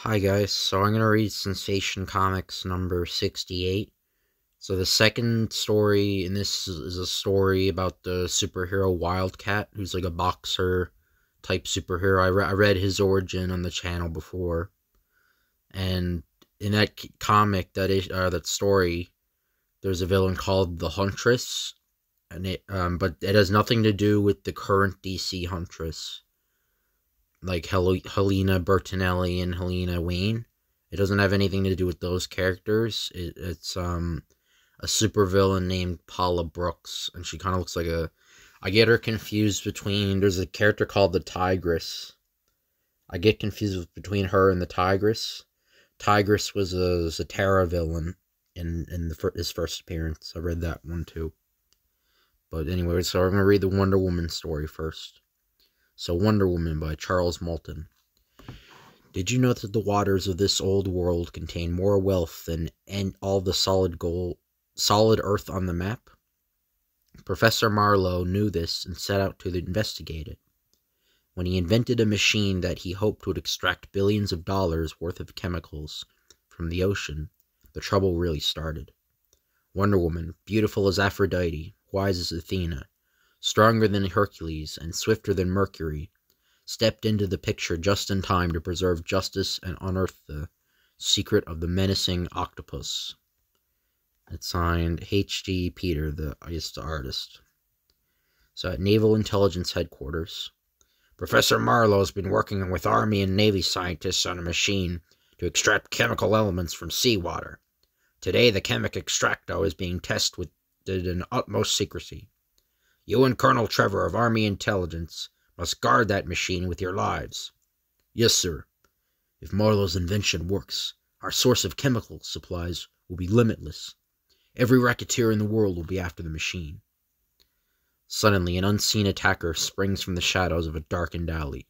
Hi guys, so I'm going to read Sensation Comics number 68. So the second story in this is a story about the superhero Wildcat, who's like a boxer type superhero. I read his origin on the channel before. And in that comic, that story, there's a villain called the Huntress, and but it has nothing to do with the current DC Huntress, like Helena Bertinelli and Helena Wayne. It doesn't have anything to do with those characters. It's a supervillain named Paula Brooks, and she kind of looks like a... I get her confused between... There's a character called the Tigress. I get confused between her and the Tigress. Tigress was a Zatara villain in his first appearance. I read that one too. But anyway, so I'm going to read the Wonder Woman story first. So, Wonder Woman by Charles Moulton. Did you know that the waters of this old world contain more wealth than all the solid earth on the map? Professor Marlowe knew this and set out to investigate it. When he invented a machine that he hoped would extract billions of dollars worth of chemicals from the ocean, the trouble really started. Wonder Woman, beautiful as Aphrodite, wise as Athena, stronger than Hercules and swifter than Mercury, stepped into the picture just in time to preserve justice and unearth the secret of the menacing octopus. It's signed H.G. Peter, the artist. So at Naval Intelligence Headquarters, Professor Marlowe has been working with Army and Navy scientists on a machine to extract chemical elements from seawater. Today, the chemic extracto is being tested in utmost secrecy. You and Colonel Trevor of Army Intelligence must guard that machine with your lives. Yes, sir. If Marlowe's invention works, our source of chemical supplies will be limitless. Every racketeer in the world will be after the machine. Suddenly, an unseen attacker springs from the shadows of a darkened alley.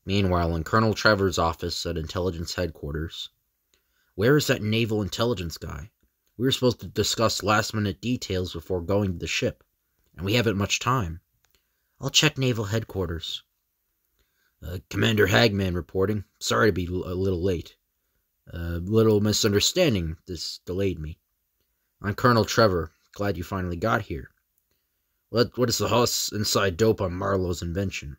Meanwhile, in Colonel Trevor's office at Intelligence Headquarters, where is that Naval Intelligence guy? We were supposed to discuss last-minute details before going to the ship, and we haven't much time. I'll check Naval Headquarters. Commander Hagman reporting. Sorry to be a little late. Little misunderstanding. This delayed me. I'm Colonel Trevor. Glad you finally got here. What is the huss inside dope on Marlowe's invention?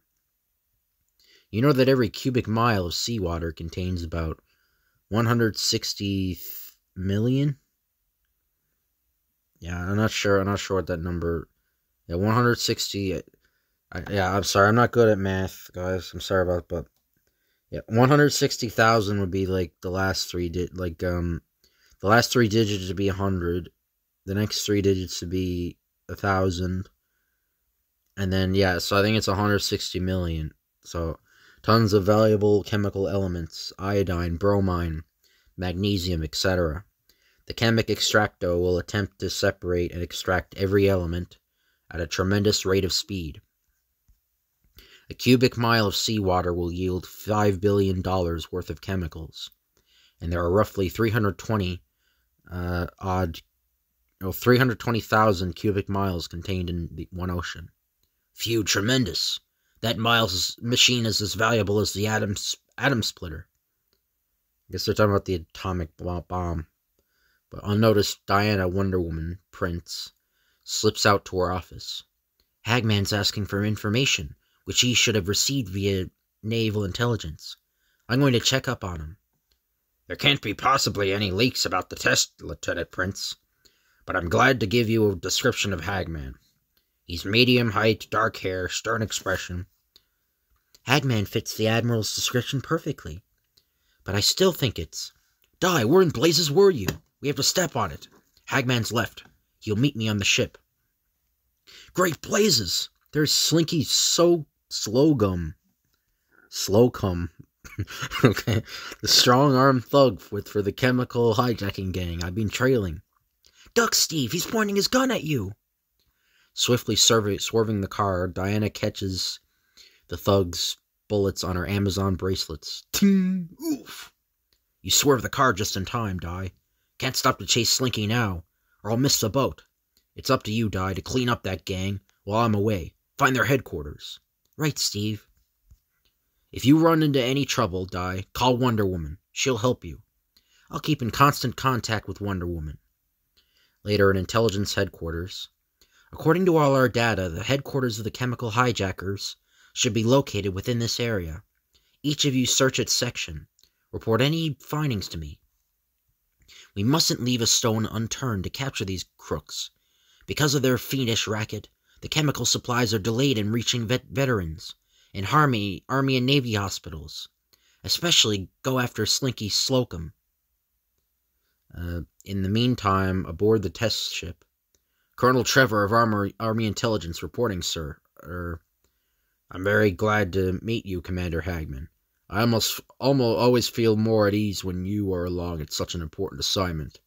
You know that every cubic mile of seawater contains about 160 million? Yeah, I'm not sure what that number... Yeah, 160... I'm sorry, I'm not good at math, guys. I'm sorry about it, but... Yeah, 160,000 would be, like, the last three... the last three digits would be 100. The next three digits would be 1,000. And then, yeah, so I think it's 160 million. So, tons of valuable chemical elements. Iodine, bromine, magnesium, etc. The chemic extracto will attempt to separate and extract every element at a tremendous rate of speed. A cubic mile of seawater will yield $5 billion worth of chemicals, and there are roughly 320,000 cubic miles contained in the one ocean. Phew, tremendous! That machine is as valuable as the atom splitter. I guess they're talking about the atomic bomb. But unnoticed, Diana, Wonder Woman, Prince, slips out to her office. Hagman's asking for information, which he should have received via Naval Intelligence. I'm going to check up on him. There can't be possibly any leaks about the test, Lieutenant Prince. But I'm glad to give you a description of Hagman. He's medium height, dark hair, stern expression. Hagman fits the Admiral's description perfectly. But I still think it's... Di, where in blazes were you? We have to step on it. Hagman's left. He'll meet me on the ship. Great blazes! There's Slinky Slocum. Okay. The strong-armed thug for the chemical hijacking gang I've been trailing. Duck, Steve! He's pointing his gun at you! Swiftly swerving the car, Diana catches the thug's bullets on her Amazon bracelets. Ting! Oof! You swerve the car just in time, Di. Can't stop to chase Slinky now, or I'll miss the boat. It's up to you, Di, to clean up that gang while I'm away. Find their headquarters. Right, Steve. If you run into any trouble, call Wonder Woman. She'll help you. I'll keep in constant contact with Wonder Woman. Later in Intelligence Headquarters. According to all our data, the headquarters of the chemical hijackers should be located within this area. Each of you search its section. Report any findings to me. We mustn't leave a stone unturned to capture these crooks. Because of their fiendish racket, the chemical supplies are delayed in reaching veterans and Army and Navy hospitals. Especially go after Slinky Slocum. In the meantime, aboard the test ship. Colonel Trevor of Army Intelligence reporting, sir. I'm very glad to meet you, Commander Hagman. I almost always feel more at ease when you are along at such an important assignment.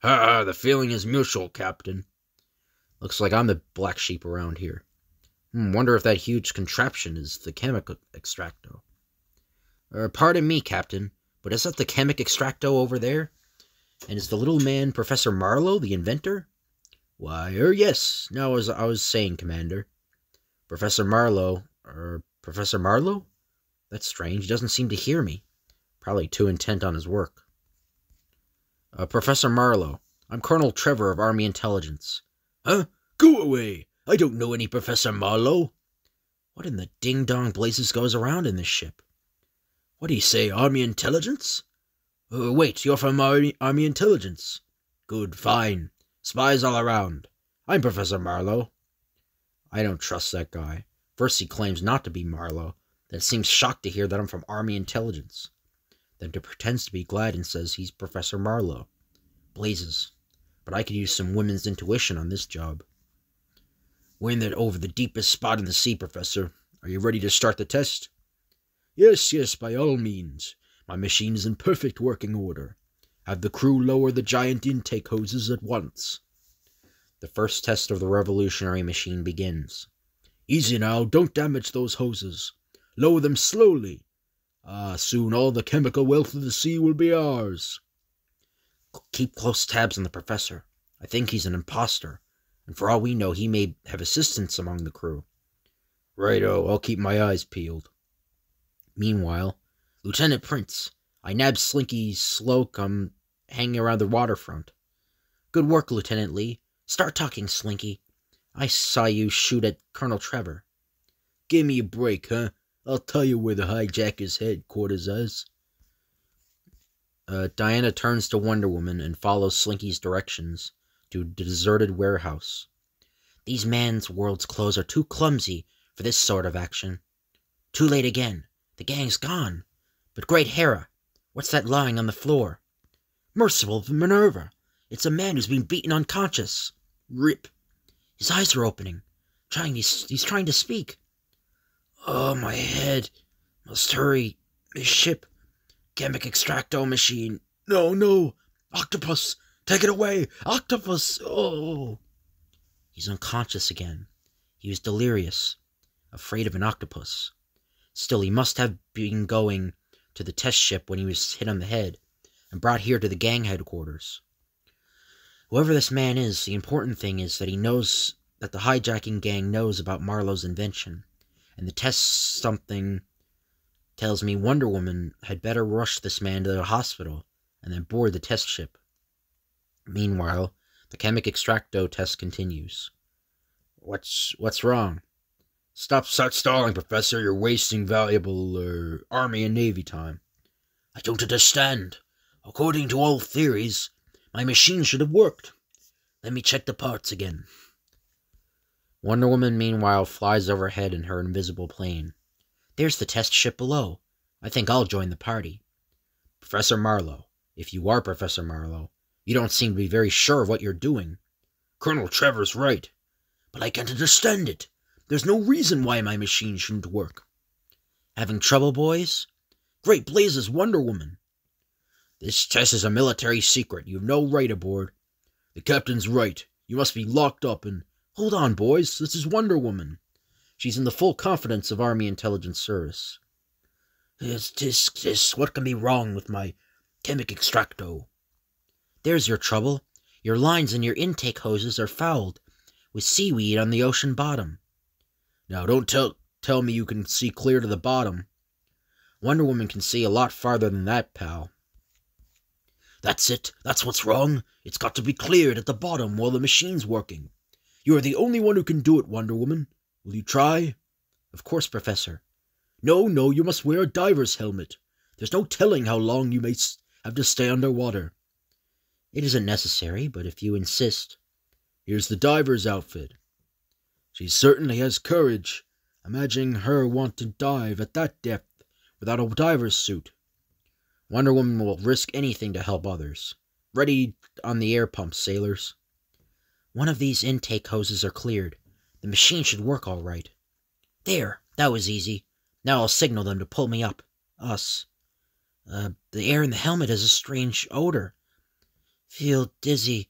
The feeling is mutual, Captain. Looks like I'm the black sheep around here. Wonder if that huge contraption is the chemical extracto. Pardon me, Captain, but is that the chemic extracto over there? And is the little man Professor Marlowe, the inventor? Why, yes. Now, as I was saying, Commander. Professor Marlowe. Professor Marlowe? That's strange. He doesn't seem to hear me. Probably too intent on his work. Professor Marlowe. I'm Colonel Trevor of Army Intelligence. Huh? Go away! I don't know any Professor Marlowe. What in the ding-dong blazes goes around in this ship? What do you say, Army Intelligence? Wait, you're from Army Intelligence. Good, fine. Spies all around. I'm Professor Marlowe. I don't trust that guy. First he claims not to be Marlowe, then seems shocked to hear that I'm from Army Intelligence. Then pretends to be glad and says he's Professor Marlowe. Blazes. But I could use some women's intuition on this job. We're in over the deepest spot in the sea, Professor. Are you ready to start the test? Yes, by all means. My machine is in perfect working order. Have the crew lower the giant intake hoses at once. The first test of the revolutionary machine begins. Easy now, don't damage those hoses. Lower them slowly. Soon all the chemical wealth of the sea will be ours. Keep close tabs on the professor. I think he's an imposter, and for all we know, he may have assistants among the crew. Righto, I'll keep my eyes peeled. Meanwhile, Lieutenant Prince, I nabbed Slinky Slocum hanging around the waterfront. Good work, Lieutenant Lee. Start talking, Slinky. I saw you shoot at Colonel Trevor. Give me a break, huh? I'll tell you where the hijackers' headquarters is. Diana turns to Wonder Woman and follows Slinky's directions to a deserted warehouse. These man's world's clothes are too clumsy for this sort of action. Too late again. The gang's gone. But great Hera, what's that lying on the floor? Merciful Minerva, it's a man who's been beaten unconscious. Rip. His eyes are opening. He's trying to speak. Oh, my head. Must hurry. This ship. Chemic extracto machine. No. Octopus. Take it away. Octopus. Oh. He's unconscious again. He was delirious. Afraid of an octopus. Still, he must have been going to the test ship when he was hit on the head and brought here to the gang headquarters. Whoever this man is, the important thing is that he knows that the hijacking gang knows about Marlowe's invention, and the test something tells me Wonder Woman had better rush this man to the hospital and then board the test ship. Meanwhile, the chemic extracto test continues. What's wrong? Stop stalling, Professor. You're wasting valuable Army and Navy time. I don't understand. According to all theories, my machine should have worked. Let me check the parts again. Wonder Woman, meanwhile, flies overhead in her invisible plane. There's the test ship below. I think I'll join the party. Professor Marlowe, if you are Professor Marlowe, you don't seem to be very sure of what you're doing. Colonel Trevor's right. But I can't understand it. There's no reason why my machine shouldn't work. Having trouble, boys? Great blazes, Wonder Woman. This test is a military secret. You've no right aboard. The captain's right. You must be locked up and... Hold on, boys. This is Wonder Woman. She's in the full confidence of Army Intelligence Service. What can be wrong with my chemic extracto? There's your trouble. Your lines and your intake hoses are fouled with seaweed on the ocean bottom. Now, don't tell me you can see clear to the bottom. Wonder Woman can see a lot farther than that, pal. That's it. That's what's wrong. It's got to be cleared at the bottom while the machine's working. You are the only one who can do it, Wonder Woman. Will you try? Of course, Professor. No, you must wear a diver's helmet. There's no telling how long you may have to stay underwater. It isn't necessary, but if you insist. Here's the diver's outfit. She certainly has courage. Imagine her want to dive at that depth without a diver's suit. Wonder Woman will risk anything to help others. Ready on the air pumps, sailors. One of these intake hoses are cleared. The machine should work all right. There, that was easy. Now I'll signal them to pull me up. Us. The air in the helmet has a strange odor. Feel dizzy.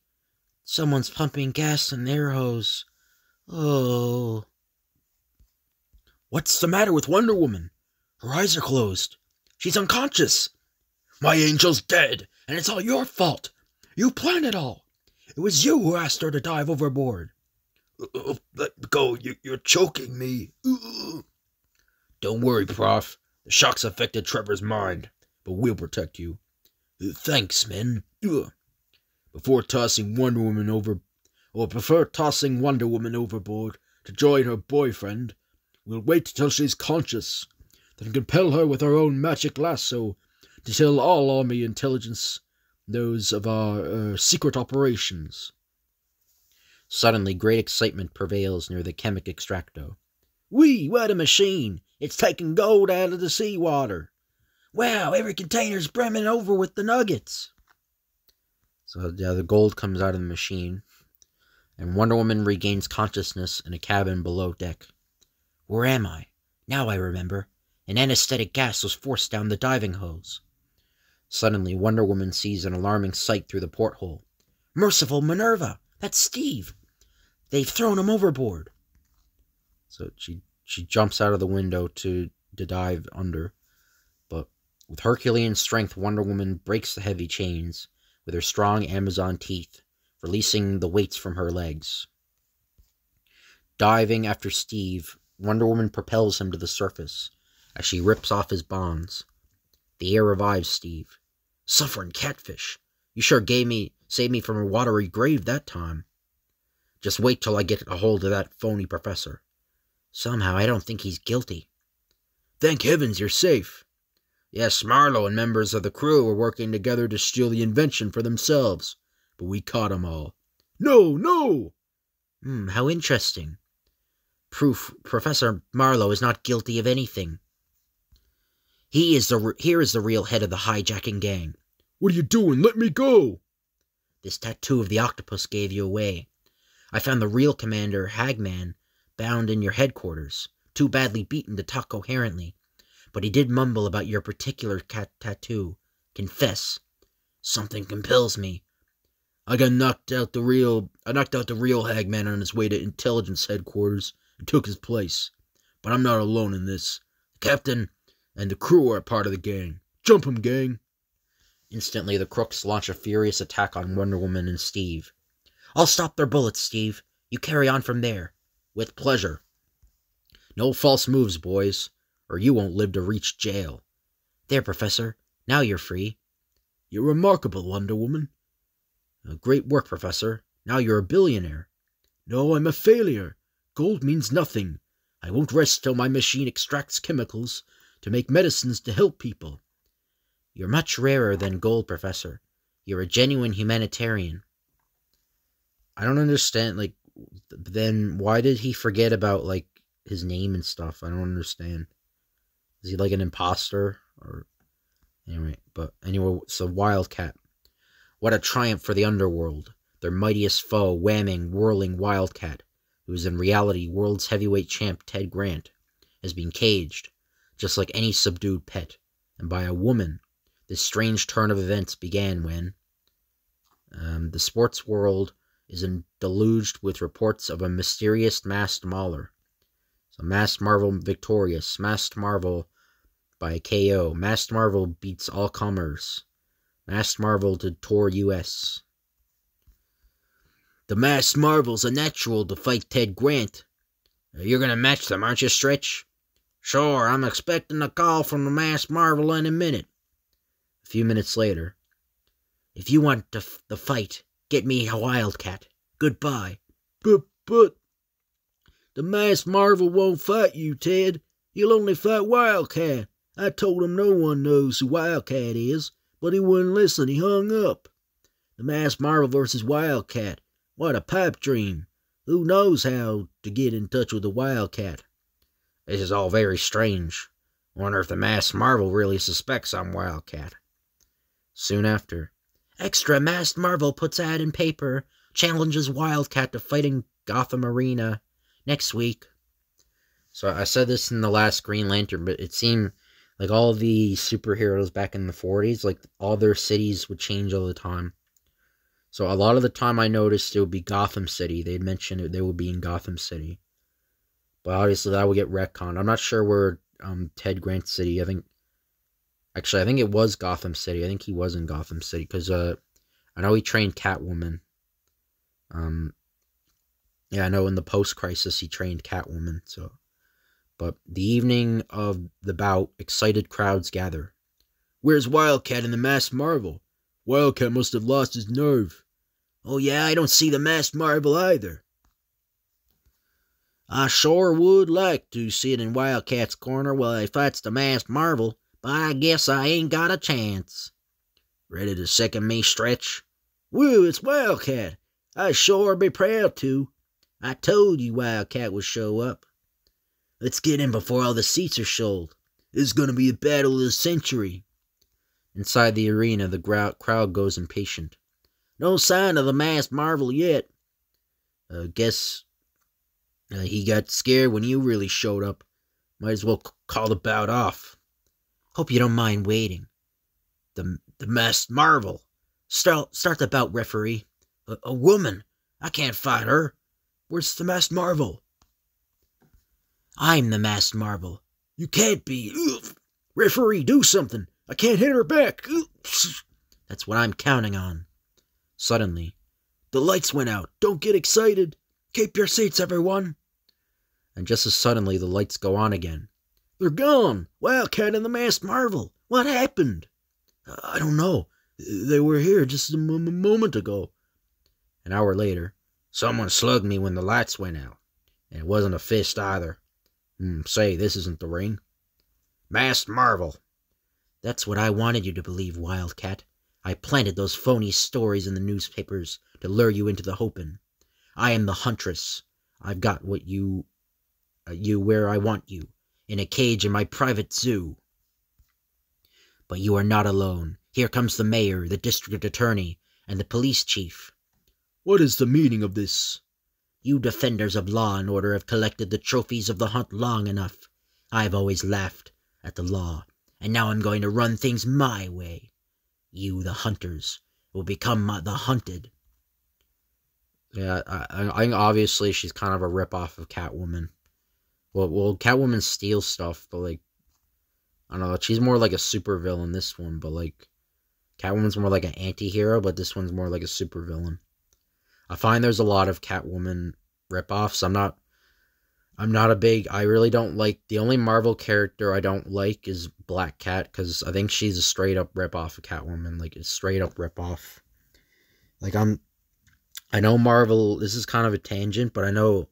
Someone's pumping gas in their hose. Oh. What's the matter with Wonder Woman? Her eyes are closed. She's unconscious. My angel's dead, and it's all your fault. You planned it all. It was you who asked her to dive overboard. Let go. You're choking me. Don't worry, Prof. The shock's affected Trevor's mind, but we'll protect you. Thanks, men. Before tossing Wonder Woman overboard to join her boyfriend, we'll wait till she's conscious, then compel her with our own magic lasso to tell all Army intelligence those of our secret operations. Suddenly, great excitement prevails near the chemic extracto. Whee! What a machine! It's taking gold out of the seawater. Wow, every container's brimming over with the nuggets. So, yeah, the gold comes out of the machine, and Wonder Woman regains consciousness in a cabin below deck. Where am I? Now I remember. An anesthetic gas was forced down the diving hose. Suddenly, Wonder Woman sees an alarming sight through the porthole. Merciful Minerva! That's Steve! They've thrown him overboard. So she jumps out of the window to dive under, but with Herculean strength, Wonder Woman breaks the heavy chains with her strong Amazon teeth, releasing the weights from her legs. Diving after Steve, Wonder Woman propels him to the surface as she rips off his bonds. The air revives Steve. Suffering catfish! You sure saved me from a watery grave that time. Just wait till I get a hold of that phony professor. Somehow I don't think he's guilty. Thank heavens you're safe. Yes, Marlowe and members of the crew were working together to steal the invention for themselves, but we caught 'em all. No! How interesting. Proof Professor Marlowe is not guilty of anything. Here is the real head of the hijacking gang. What are you doing? Let me go! This tattoo of the octopus gave you away. I found the real commander, Hagman, bound in your headquarters, too badly beaten to talk coherently. But he did mumble about your particular tattoo. Confess. Something compels me. I knocked out the real Hagman on his way to intelligence headquarters and took his place. But I'm not alone in this. The captain and the crew are a part of the gang. Jump 'em, gang! Instantly, the crooks launch a furious attack on Wonder Woman and Steve. I'll stop their bullets, Steve. You carry on from there. With pleasure. No false moves, boys, or you won't live to reach jail. There, Professor. Now you're free. You're remarkable, Wonder Woman. Great work, Professor. Now you're a billionaire. No, I'm a failure. Gold means nothing. I won't rest till my machine extracts chemicals to make medicines to help people. You're much rarer than gold, Professor. You're a genuine humanitarian. I don't understand, then why did he forget about, his name and stuff? I don't understand. Is he like an imposter? Anyway, so Wildcat. What a triumph for the underworld. Their mightiest foe, whamming, whirling Wildcat, who is in reality world's heavyweight champ Ted Grant, has been caged, just like any subdued pet, and by a woman. This strange turn of events began when the sports world is deluged with reports of a mysterious masked mauler. So Masked Marvel victorious, Masked Marvel by KO, Masked Marvel beats all comers, Masked Marvel to tour US. The Masked Marvel's a natural to fight Ted Grant. You're gonna match them, aren't you, Stretch? Sure, I'm expecting a call from the Masked Marvel any minute. A few minutes later. If you want the fight, get me a Wildcat. Goodbye. But, the Masked Marvel won't fight you, Ted. He'll only fight Wildcat. I told him no one knows who Wildcat is, but he wouldn't listen. He hung up. The Masked Marvel versus Wildcat. What a pipe dream. Who knows how to get in touch with the Wildcat? This is all very strange. Wonder if the Masked Marvel really suspects I'm Wildcat. Soon after. Extra Masked Marvel puts ad in paper. Challenges Wildcat to fight in Gotham Arena next week. So I said this in the last Green Lantern, but it seemed like all the superheroes back in the 40s, like all their cities would change all the time. So a lot of the time I noticed it would be Gotham City. They'd mention it, they would be in Gotham City. But obviously that would get retconned. I'm not sure where Ted Grant's city, I think it was Gotham City. I think he was in Gotham City because I know he trained Catwoman. Yeah, I know in the post-crisis he trained Catwoman. So, but the evening of the bout, excited crowds gather. Where's Wildcat and the Masked Marvel? Wildcat must have lost his nerve. Oh yeah, I don't see the Masked Marvel either. I sure would like to sit in Wildcat's corner while he fights the Masked Marvel, but I guess I ain't got a chance. Ready to second me, Stretch? Woo, it's Wildcat. I sure be proud to. I told you Wildcat would show up. Let's get in before all the seats are sold. This is gonna be the battle of the century. Inside the arena, the crowd goes impatient. No sign of the Masked Marvel yet. Guess he got scared when you really showed up. Might as well call the bout off. Hope you don't mind waiting. The Masked Marvel. Start the bout, referee. A woman. I can't fight her. Where's the Masked Marvel? I'm the Masked Marvel. You can't be. Ugh. Referee, do something. I can't hit her back. Ugh. That's what I'm counting on. Suddenly, the lights went out. Don't get excited. Keep your seats, everyone. And just as suddenly, the lights go on again. They're gone. Wildcat and the Masked Marvel. What happened? I don't know. They were here just a moment ago. An hour later, someone slugged me when the lights went out. And it wasn't a fist either. Say, this isn't the ring. Masked Marvel. That's what I wanted you to believe, Wildcat. I planted those phony stories in the newspapers to lure you into the hoping. I am the Huntress. I've got what you where I want you, in a cage in my private zoo. But you are not alone. Here comes the mayor, the district attorney, and the police chief. What is the meaning of this? You defenders of law and order have collected the trophies of the hunt long enough. I've always laughed at the law, and now I'm going to run things my way. You, the hunters, will become the hunted. Yeah, I think obviously she's kind of a ripoff of Catwoman. Well, Catwoman steals stuff, but like, I don't know, she's more like a supervillain, this one, but like, Catwoman's more like an anti-hero, but this one's more like a supervillain. I find there's a lot of Catwoman ripoffs. I really don't like, the only Marvel character I don't like is Black Cat, because I think she's a straight up ripoff of Catwoman, like, a straight up ripoff. Like, I know Marvel, this is kind of a tangent, but I know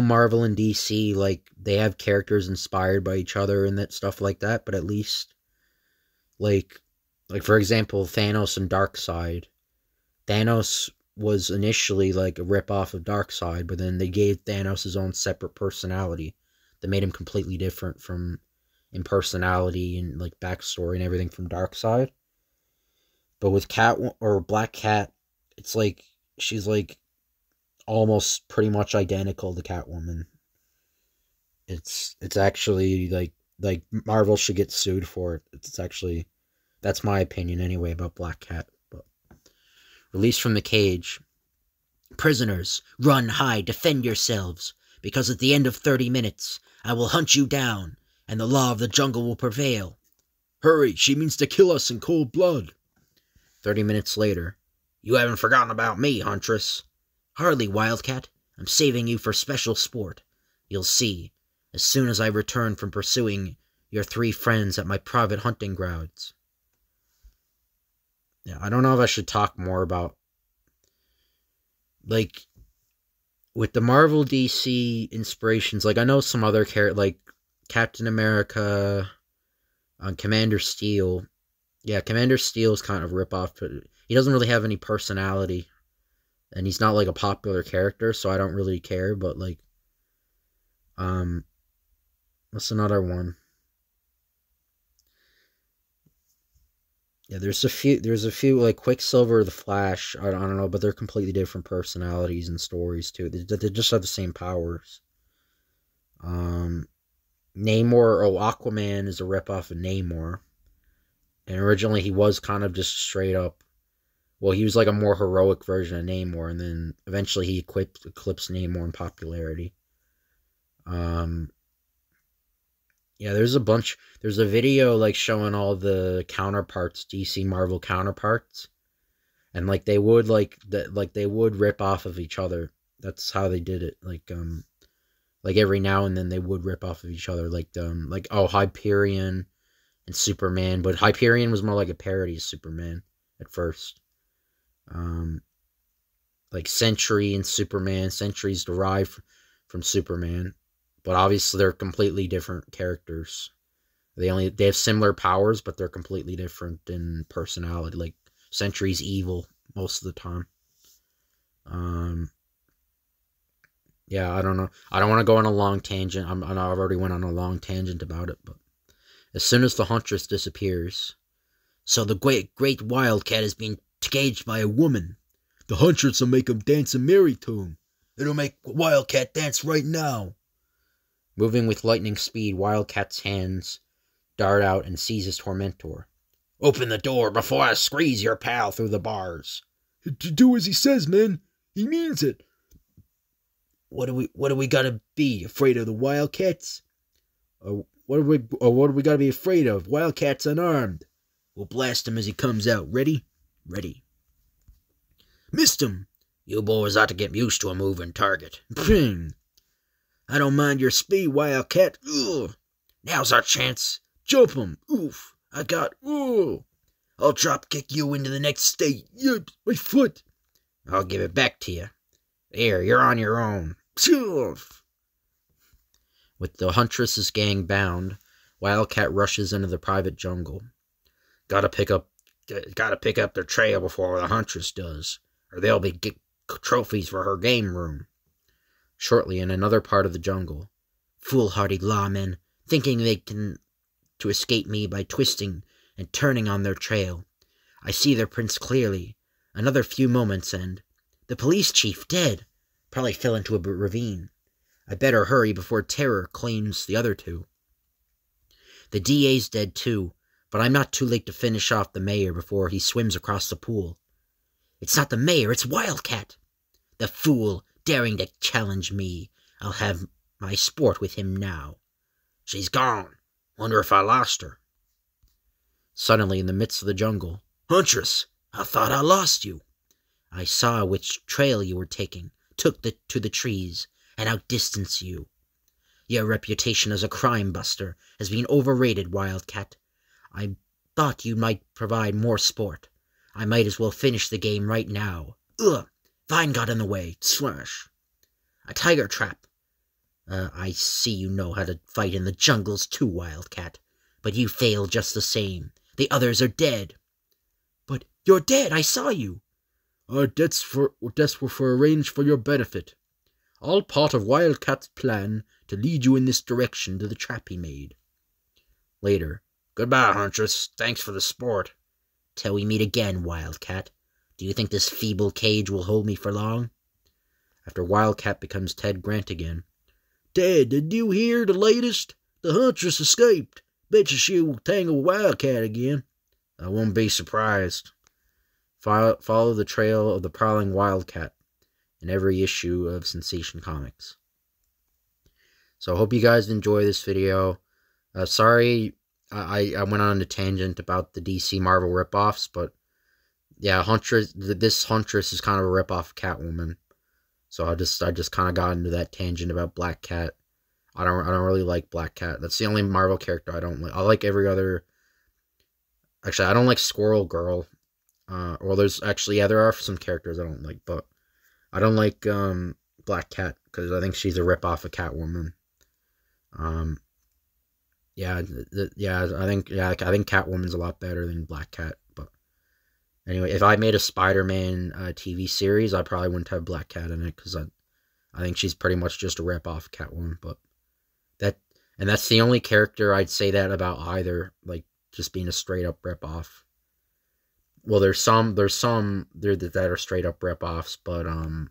Marvel and DC, like, they have characters inspired by each other and that stuff like that, but at least, like for example, Thanos and Darkseid. Thanos was initially, like, a ripoff of Darkseid, but then they gave Thanos his own separate personality that made him completely different in personality and, like, backstory and everything from Darkseid. But with Black Cat, it's like, she's, like, almost pretty much identical to Catwoman. It's actually, like Marvel should get sued for it. It's actually, that's my opinion anyway about Black Cat. But released from the cage. Prisoners, run, hide, defend yourselves, because at the end of 30 minutes, I will hunt you down, and the law of the jungle will prevail. Hurry, she means to kill us in cold blood. 30 minutes later. You haven't forgotten about me, Huntress. Hardly, Wildcat. I'm saving you for special sport. You'll see. as soon as I return from pursuing your 3 friends at my private hunting grounds. Yeah, I don't know if I should talk more about, like, with the Marvel DC inspirations. Like, I know some other characters, like Captain America, Commander Steel. Yeah, Commander Steel is kind of a ripoff, but he doesn't really have any personality, and he's not like a popular character, so I don't really care. But like, what's another one? Yeah, there's a few like Quicksilver, the Flash. I don't know, but they're completely different personalities and stories too. They just have the same powers. Um, Namor, Aquaman is a ripoff of Namor, and originally he was kind of just straight up. Well, he was like a more heroic version of Namor, and then eventually he eclipsed Namor in popularity. Yeah, there's a bunch. There's a video like showing all the counterparts, DC Marvel counterparts, and like they would they would rip off of each other. That's how they did it. Like every now and then they would rip off of each other. Like Hyperion and Superman, but Hyperion was more like a parody of Superman at first. Like Sentry and Superman. Sentry's derived from Superman, but obviously they're completely different characters. They have similar powers, but they're completely different in personality. Like Sentry's evil most of the time. Yeah, I don't know. I don't want to go on a long tangent. I've already went on a long tangent about it, but as soon as the Huntress disappears, so the great Wildcat is being caged by a woman. The Huntress will make him dance and marry to him. It'll make Wildcat dance right now. Moving with lightning speed, Wildcat's hands dart out and seize his tormentor. Open the door before I squeeze your pal through the bars. Do as he says, man. He means it. What do we gotta be afraid of, the Wildcats? What do we gotta be afraid of? Wildcat's unarmed. We'll blast him as he comes out. Ready? Ready. Missed him. You boys ought to get used to a moving target. Ping. I don't mind your speed, Wildcat. Ugh. Now's our chance. Jump him. Oof. I'll drop kick you into the next state. Yep, my foot. I'll give it back to you. There, you're on your own. With the Huntress's gang bound, Wildcat rushes into the private jungle. Gotta pick up their trail before the Huntress does, or they'll be trophies for her game room. Shortly, in another part of the jungle, foolhardy lawmen, thinking they can to escape me by twisting and turning on their trail. I see their prints clearly. Another few moments and the police chief dead. Probably fell into a ravine. I better hurry before terror claims the other two. The DA's dead too, but I'm not too late to finish off the mayor before he swims across the pool. It's not the mayor, it's Wildcat. The fool, daring to challenge me. I'll have my sport with him now. She's gone. Wonder if I lost her. Suddenly, in the midst of the jungle, Huntress, I thought I lost you. I saw which trail you were taking, took to the trees, and outdistanced you. Your reputation as a crime buster has been overrated, Wildcat. I thought you might provide more sport. I might as well finish the game right now. Ugh! Vine got in the way. Smash. A tiger trap. I see you know how to fight in the jungles too, Wildcat. But you failed just the same. The others are dead. But you're dead, I saw you. Our deaths were arranged for your benefit. All part of Wildcat's plan to lead you in this direction to the trap he made. Later. Goodbye, Huntress. Thanks for the sport. Till we meet again, Wildcat. Do you think this feeble cage will hold me for long? After Wildcat becomes Ted Grant again. Dad, did you hear the latest? The Huntress escaped. Betcha she'll tangle Wildcat again. I won't be surprised. Follow the trail of the prowling Wildcat in every issue of Sensation Comics. So I hope you guys enjoy this video. Sorry I went on a tangent about the DC Marvel ripoffs, but yeah, this Huntress is kind of a ripoff of Catwoman. So I just kind of got into that tangent about Black Cat. I don't really like Black Cat. That's the only Marvel character I don't like. I like every other. Actually, I don't like Squirrel Girl. Well, there's actually, yeah, there are some characters I don't like, but I don't like Black Cat because I think she's a ripoff of Catwoman. Um, yeah, I think Catwoman's a lot better than Black Cat. But anyway, if I made a Spider-Man TV series, I probably wouldn't have Black Cat in it because I think she's pretty much just a ripoff of Catwoman. But that and that's the only character I'd say that about either, like just being a straight up ripoff. Well, there's some there that are straight up ripoffs, but um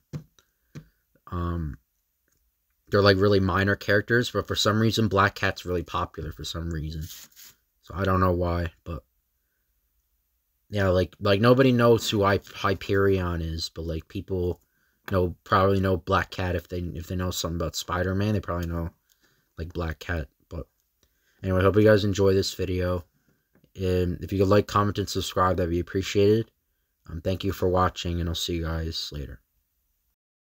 they're like really minor characters. But for some reason, Black Cat's really popular for some reason. So I don't know why, but yeah, like nobody knows who Hyperion is, but like people probably know Black Cat if they know something about Spider-Man, they probably know like Black Cat. But anyway, I hope you guys enjoy this video. And if you could like, comment, and subscribe, that'd be appreciated. Thank you for watching, and I'll see you guys later.